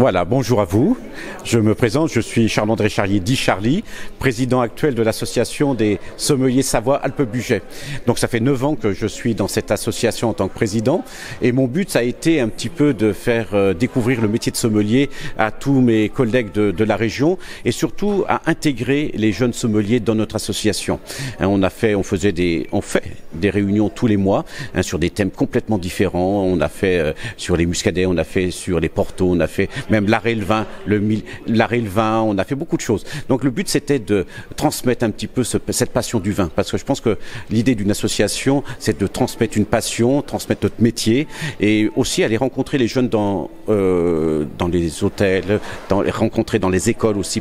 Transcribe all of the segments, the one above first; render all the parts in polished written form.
Voilà, bonjour à vous. Je me présente, je suis Charles-André Charlier, dit Charlie, président actuel de l'association des sommeliers Savoie-Alpes-Bugey. Donc ça fait 9 ans que je suis dans cette association en tant que président et mon but ça a été un petit peu de faire découvrir le métier de sommelier à tous mes collègues de la région et surtout à intégrer les jeunes sommeliers dans notre association. On fait des réunions tous les mois sur des thèmes complètement différents. On a fait sur les muscadets, on a fait sur les portos, on a fait même l'arrêt le vin, on a fait beaucoup de choses. Donc le but c'était de transmettre un petit peu cette passion du vin, parce que je pense que l'idée d'une association c'est de transmettre une passion, transmettre notre métier et aussi aller rencontrer les jeunes dans les hôtels, rencontrer dans les écoles aussi,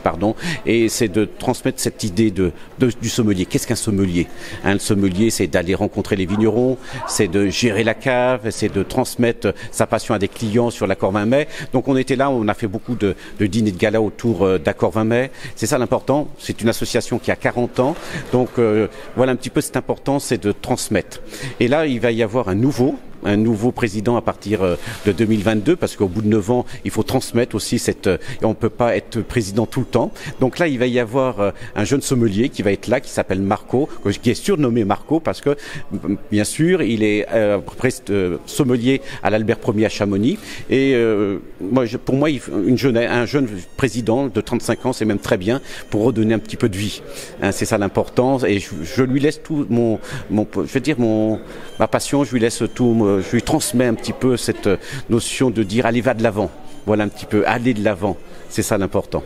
et c'est de transmettre cette idée du sommelier. Qu'est-ce qu'un sommelier? Le sommelier c'est d'aller rencontrer les vignerons, c'est de gérer la cave, c'est de transmettre sa passion à des clients sur l'accord 20 mai. Donc on était là, on a fait beaucoup de dîners de gala autour d'accord 20 mai. C'est ça l'important. C'est une association qui a 40 ans. Donc voilà un petit peu cette importance, c'est de transmettre. Et là, il va y avoir un nouveau président à partir de 2022, parce qu'au bout de 9 ans, il faut transmettre aussi on ne peut pas être président tout le temps. Donc là, il va y avoir un jeune sommelier qui va être là, qui s'appelle Marco, qui est surnommé Marco, parce que, bien sûr, il est sommelier à l'Albert Ier à Chamonix. Et pour moi, un jeune président de 35 ans, c'est même très bien pour redonner un petit peu de vie. C'est ça l'importance. Et je lui laisse tout ma passion, je lui laisse tout. Je lui transmets un petit peu cette notion de dire allez, va de l'avant. Voilà un petit peu, aller de l'avant. C'est ça l'important.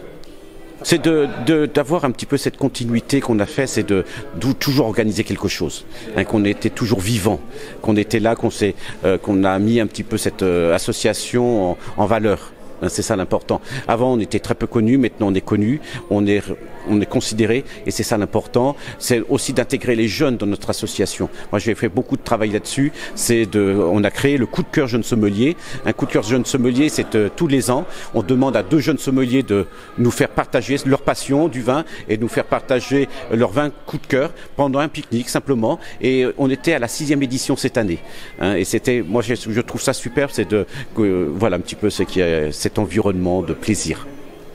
C'est d'avoir un petit peu cette continuité qu'on a fait, c'est de toujours organiser quelque chose, qu'on était toujours vivant, qu'on était là, qu'on a mis un petit peu cette association en valeur. C'est ça l'important. Avant, on était très peu connus, maintenant on est connus, on est considérés, et c'est ça l'important. C'est aussi d'intégrer les jeunes dans notre association. Moi, j'ai fait beaucoup de travail là-dessus. On a créé le coup de cœur jeune sommelier. Un coup de cœur jeune sommelier, c'est tous les ans, on demande à 2 jeunes sommeliers de nous faire partager leur passion du vin et de nous faire partager leur vin coup de cœur pendant un pique-nique simplement. Et on était à la 6e édition cette année. Et moi, je trouve ça super, voilà un petit peu cet environnement de plaisir.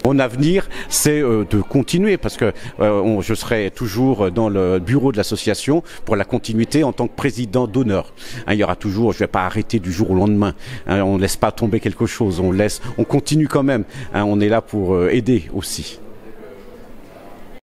Mon avenir, c'est de continuer, parce que je serai toujours dans le bureau de l'association pour la continuité en tant que président d'honneur. Il y aura toujours, je ne vais pas arrêter du jour au lendemain. On ne laisse pas tomber quelque chose, on continue quand même. On est là pour aider aussi.